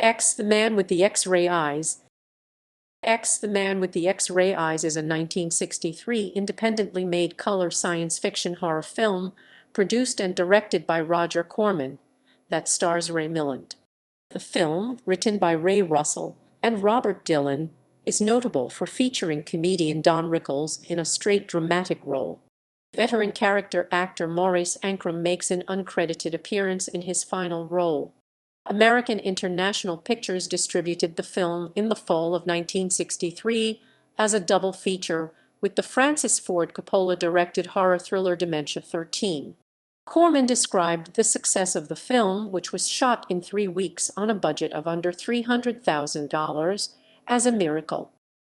X, The Man with the X-Ray Eyes. X, The Man with the X-Ray Eyes is a 1963 independently made color science fiction horror film produced and directed by Roger Corman that stars Ray Milland. The film, written by Ray Russell and Robert Dillon, is notable for featuring comedian Don Rickles in a straight dramatic role. Veteran character actor Morris Ankrum makes an uncredited appearance in his final role. American International Pictures distributed the film in the fall of 1963 as a double feature with the Francis Ford Coppola-directed horror thriller Dementia 13. Corman described the success of the film, which was shot in 3 weeks on a budget of under $300,000, as a miracle.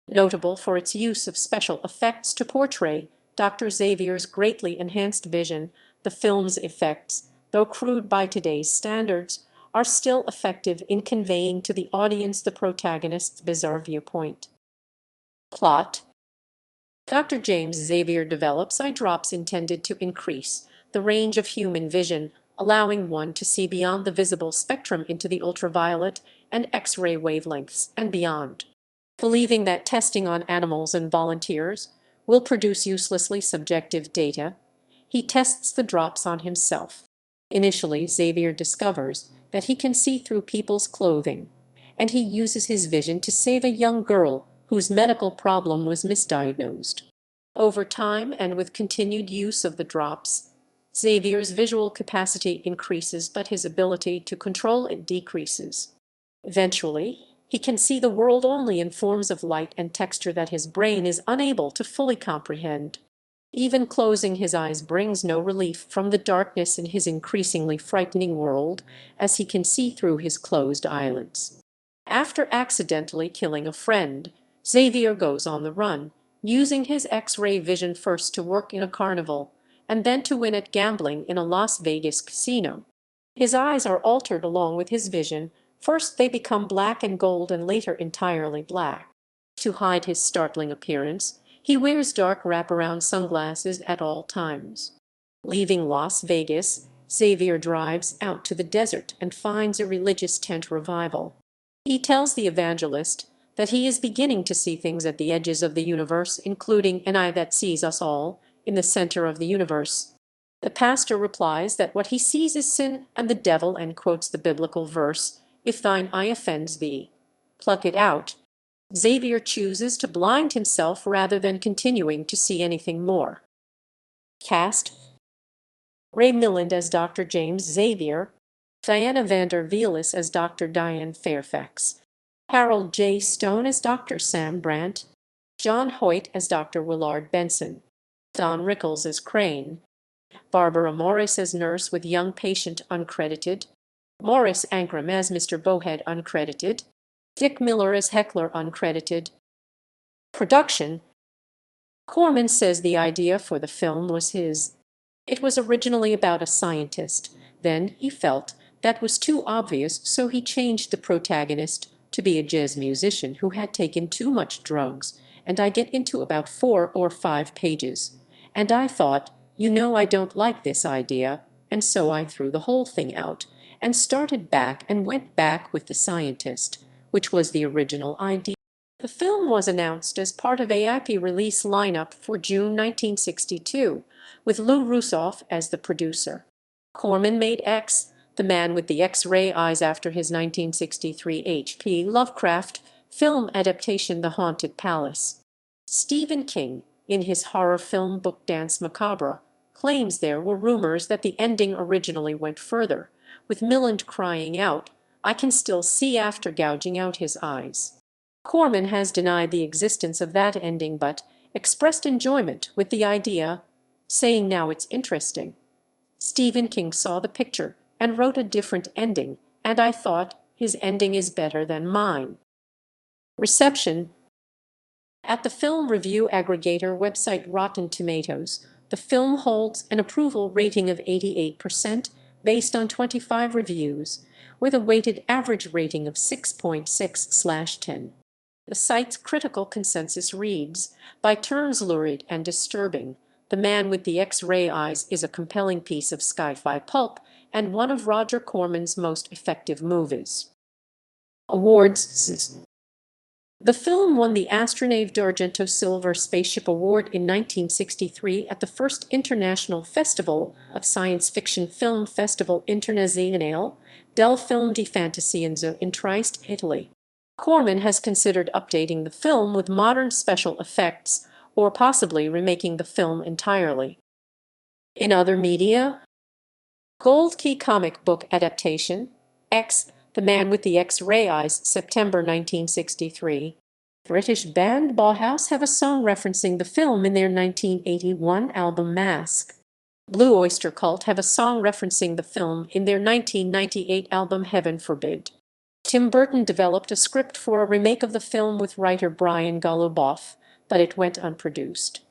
Notable for its use of special effects to portray Dr. Xavier's greatly enhanced vision, the film's effects, though crude by today's standards, are still effective in conveying to the audience the protagonist's bizarre viewpoint. Plot: Dr. James Xavier develops eye drops intended to increase the range of human vision, allowing one to see beyond the visible spectrum into the ultraviolet and X-ray wavelengths and beyond. Believing that testing on animals and volunteers will produce uselessly subjective data, he tests the drops on himself. Initially, Xavier discovers that he can see through people's clothing, and he uses his vision to save a young girl whose medical problem was misdiagnosed. Over time, and with continued use of the drops, Xavier's visual capacity increases, but his ability to control it decreases. Eventually, he can see the world only in forms of light and texture that his brain is unable to fully comprehend. Even closing his eyes brings no relief from the darkness in his increasingly frightening world, as he can see through his closed eyelids. After accidentally killing a friend, Xavier goes on the run, using his X-ray vision first to work in a carnival, and then to win at gambling in a Las Vegas casino. His eyes are altered along with his vision. First they become black and gold and later entirely black. To hide his startling appearance, he wears dark wraparound sunglasses at all times. Leaving Las Vegas, Xavier drives out to the desert and finds a religious tent revival. He tells the evangelist that he is beginning to see things at the edges of the universe, including an eye that sees us all, in the center of the universe. The pastor replies that what he sees is sin and the devil, and quotes the biblical verse, "If thine eye offends thee, pluck it out." Xavier chooses to blind himself rather than continuing to see anything more. Cast: Ray Milland as Dr. James Xavier, Diana Vanderveelis as Dr. Diane Fairfax, Harold J. Stone as Dr. Sam Brandt, John Hoyt as Dr. Willard Benson, Don Rickles as Crane, Barbara Morris as nurse with young patient uncredited, Morris Ankrum as Mr. Bowhead uncredited, Dick Miller as Heckler uncredited. Production: Corman says the idea for the film was his. It was originally about a scientist. Then he felt that was too obvious, so he changed the protagonist to be a jazz musician who had taken too much drugs, and I get into about 4 or 5 pages. And I thought, I don't like this idea, and so I threw the whole thing out and started back and went back with the scientist, which was the original idea. The film was announced as part of a IP release lineup for June 1962, with Lou Russoff as the producer. Corman made X, The Man with the X-Ray Eyes, after his 1963 H.P. Lovecraft film adaptation The Haunted Palace. Stephen King, in his horror film book Danse Macabre, claims there were rumors that the ending originally went further, with Milland crying out, "I can still see," after gouging out his eyes. Corman has denied the existence of that ending, but expressed enjoyment with the idea, saying, "Now it's interesting. Stephen King saw the picture and wrote a different ending, and I thought his ending is better than mine." Reception: At the film review aggregator website Rotten Tomatoes, the film holds an approval rating of 88% based on 25 reviews, with a weighted average rating of 6.6/10. The site's critical consensus reads, "By turns lurid and disturbing, The Man with the X-Ray Eyes is a compelling piece of sci-fi pulp and one of Roger Corman's most effective movies." Awards. The film won the Astronave d'Argento Silver Spaceship Award in 1963 at the first International Festival of Science Fiction Film Festival Internazionale del Film di Fantascienza in Trieste, Italy. Corman has considered updating the film with modern special effects or possibly remaking the film entirely. In other media, Gold Key comic book adaptation, X, The Man with the X-Ray Eyes, September 1963. British band Bauhaus have a song referencing the film in their 1981 album Mask. Blue Oyster Cult have a song referencing the film in their 1998 album Heaven Forbid. Tim Burton developed a script for a remake of the film with writer Brian Goluboff, but it went unproduced.